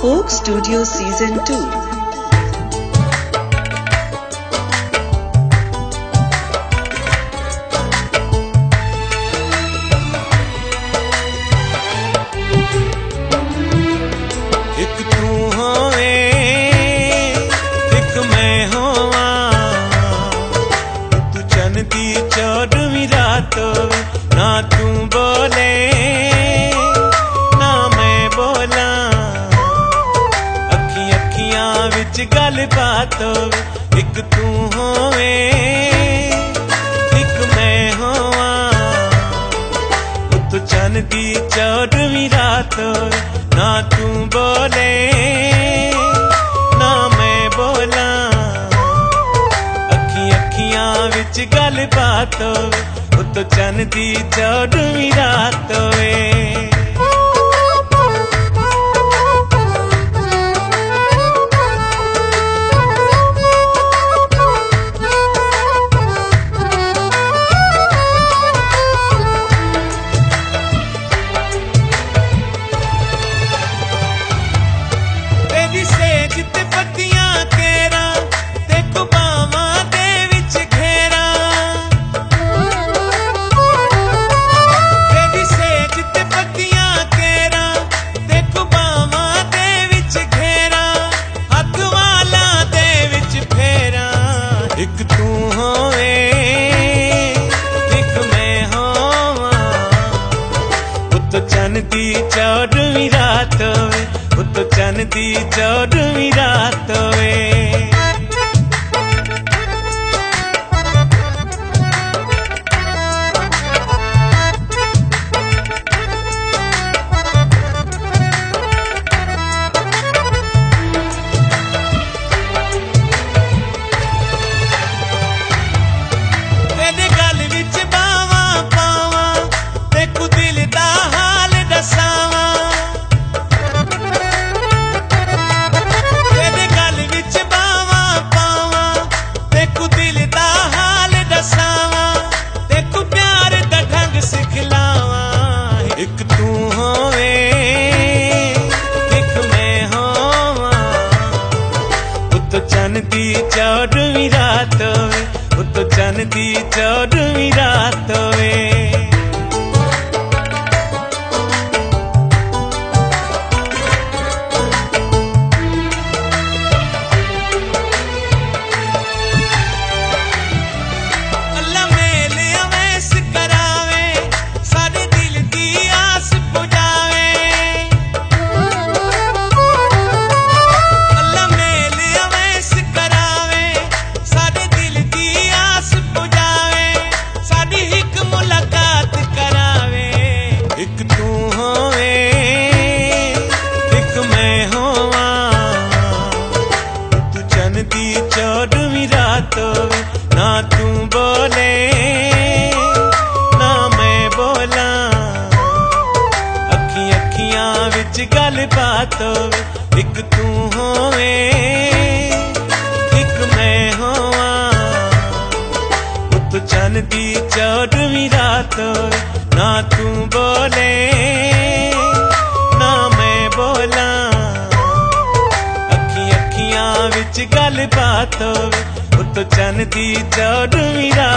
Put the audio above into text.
Folk Studio Season 2। एक तू होवे एक मैं होवा, तू चन दी चौदहवीं रात होवे, ना तू बोले ना मैं बोला, अखियां विच गल बात होवे। एक तू होवे एक मैं होवा, तू चन दी चौदहवीं रात होवे, ना तू बोले ना मैं बोला, अखियां विच गल बात होवे, तो चन दी चौदहवीं रात होवे। एक तू होवे एक मैं होवा, तो चन दी चौदहवीं रात होवे, तो चन दी चौदहवीं रात होवे। एक तू होवे एक मैं होवा, तो चन दी चौदहवीं रात होवे, तो चन दी चौदहवीं रात होवे। एक तू होवे एक मैं होवा, तू चन दी चौदहवीं रात होवे, ना तू बोले ना मैं बोला, अखियां विच गल बात होवे। एक तू होवे एक मैं होवा, तो चन दी चौदहवीं रात होवे, ना तू बोले ना मैं बोला, अखियां विच गल बात होवे, तो चन दी चौदहवीं रात।